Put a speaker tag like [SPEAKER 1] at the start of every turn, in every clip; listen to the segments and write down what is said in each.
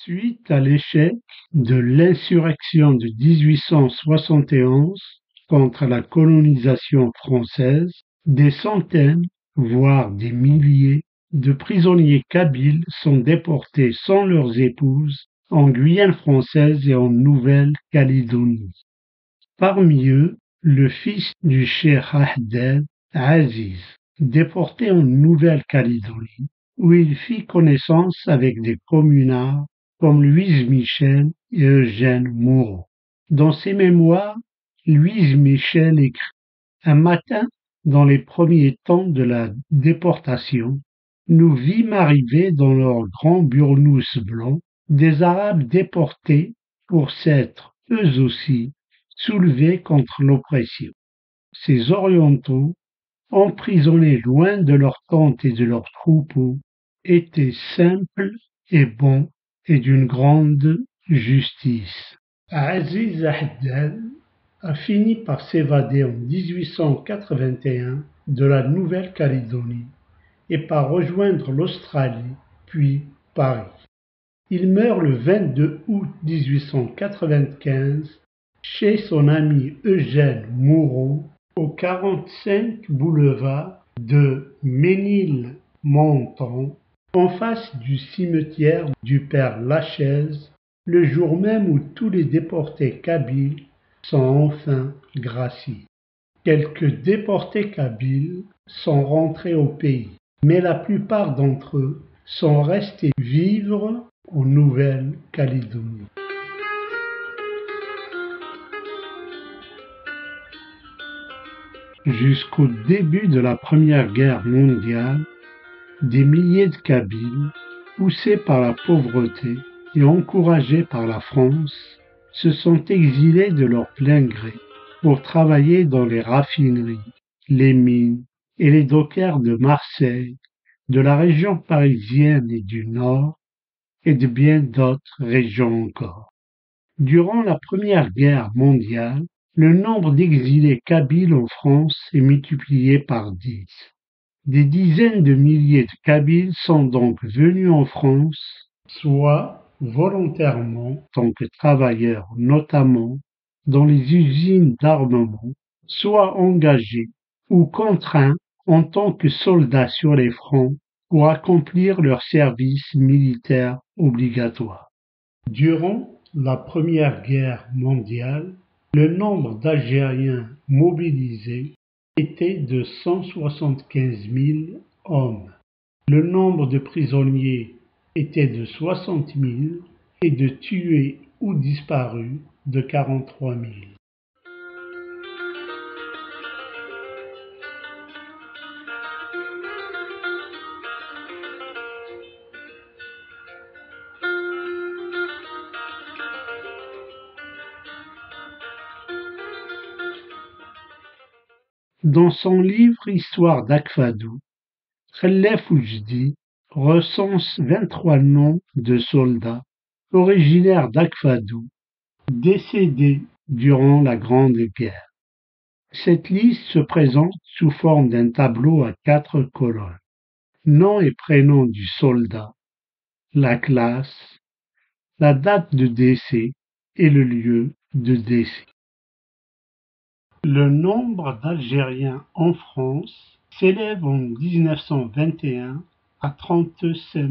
[SPEAKER 1] Suite à l'échec de l'insurrection de 1871 contre la colonisation française, des centaines, voire des milliers, de prisonniers kabyles sont déportés sans leurs épouses en Guyane française et en Nouvelle-Calédonie. Parmi eux, le fils du cheikh Ahmed, Aziz, déporté en Nouvelle-Calédonie, où il fit connaissance avec des communards comme Louise Michel et Eugène Moreau. Dans ses mémoires, Louise Michel écrit: Un matin, dans les premiers temps de la déportation, nous vîmes arriver dans leurs grands burnous blancs des Arabes déportés pour s'être, eux aussi, soulevés contre l'oppression. Ces Orientaux, emprisonnés loin de leurs tentes et de leurs troupeaux, étaient simples et bons et d'une grande justice. Aziz Haddad a fini par s'évader en 1881 de la Nouvelle-Calédonie et par rejoindre l'Australie, puis Paris. Il meurt le 22 août 1895 chez son ami Eugène Moreau au 45 boulevard de Ménilmontant, en face du cimetière du Père Lachaise, le jour même où tous les déportés kabyles sont enfin graciés. Quelques déportés kabyles sont rentrés au pays, mais la plupart d'entre eux sont restés vivre en Nouvelle-Calédonie. Jusqu'au début de la Première Guerre mondiale, des milliers de Kabyles, poussés par la pauvreté et encouragés par la France, se sont exilés de leur plein gré pour travailler dans les raffineries, les mines et les dockers de Marseille, de la région parisienne et du Nord, et de bien d'autres régions encore. Durant la Première Guerre mondiale, le nombre d'exilés kabyles en France est multiplié par 10. Des dizaines de milliers de Kabyles sont donc venus en France, soit volontairement en tant que travailleurs, notamment dans les usines d'armement, soit engagés ou contraints en tant que soldats sur les fronts pour accomplir leur service militaire obligatoire. Durant la Première Guerre mondiale, le nombre d'Algériens mobilisés était de 175 000 hommes. Le nombre de prisonniers était de 60 000 et de tués ou disparus de 43 000. Dans son livre Histoire d'Akfadou, Khelef Oujdi recense 23 noms de soldats originaires d'Akfadou, décédés durant la Grande Guerre. Cette liste se présente sous forme d'un tableau à 4 colonnes. Nom et prénom du soldat, la classe, la date de décès et le lieu de décès. Le nombre d'Algériens en France s'élève en 1921 à 35 000,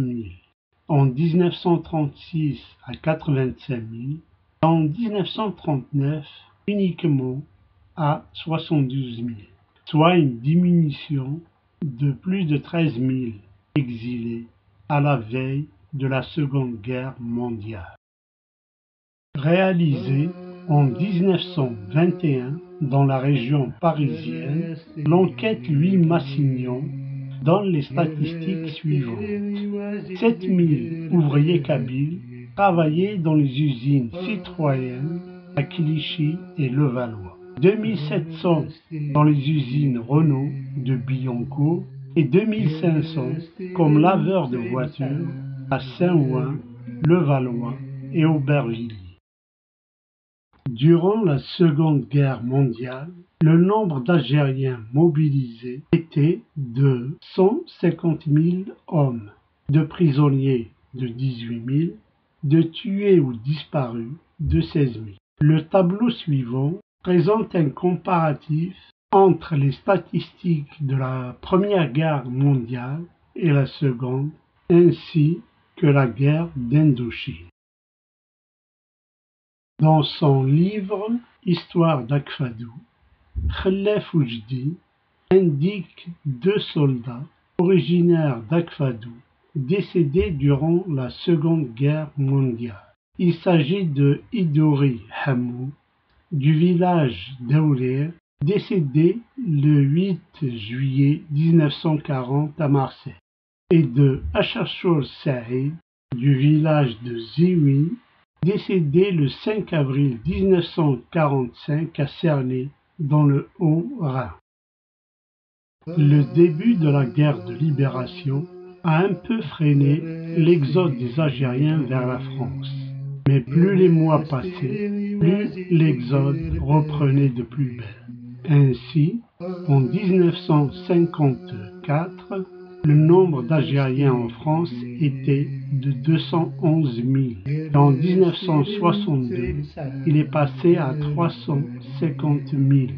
[SPEAKER 1] en 1936 à 85 000, et en 1939 uniquement à 72 000, soit une diminution de plus de 13 000 exilés à la veille de la Seconde Guerre mondiale. Réalisé en 1921 dans la région parisienne, l'enquête Louis Massignon donne les statistiques suivantes. 7 000 ouvriers kabyles travaillaient dans les usines Citroën à Clichy et Levallois, 2 700 dans les usines Renault de Billancourt et 2 500 comme laveurs de voitures à Saint-Ouen, Levallois et Aubervilliers. Durant la Seconde Guerre mondiale, le nombre d'Algériens mobilisés était de 150 000 hommes, de prisonniers de 18 000 de tués ou disparus de 16 000. Le tableau suivant présente un comparatif entre les statistiques de la Première Guerre mondiale et la Seconde, ainsi que la guerre d'Indochine. Dans son livre Histoire d'Akfadou, Khelef Oujdi indique 2 soldats originaires d'Akfadou décédés durant la Seconde Guerre mondiale. Il s'agit de Idori Hamou du village d'Aoulir, décédé le 8 juillet 1940 à Marseille, et de Achachol Saïd du village de Ziwi, décédé le 5 avril 1945 à Cernay, dans le Haut-Rhin. Le début de la guerre de libération a un peu freiné l'exode des Algériens vers la France. Mais plus les mois passaient, plus l'exode reprenait de plus belle. Ainsi, en 1954, le nombre d'Algériens en France était de 211 000. Et en 1962, il est passé à 350 000.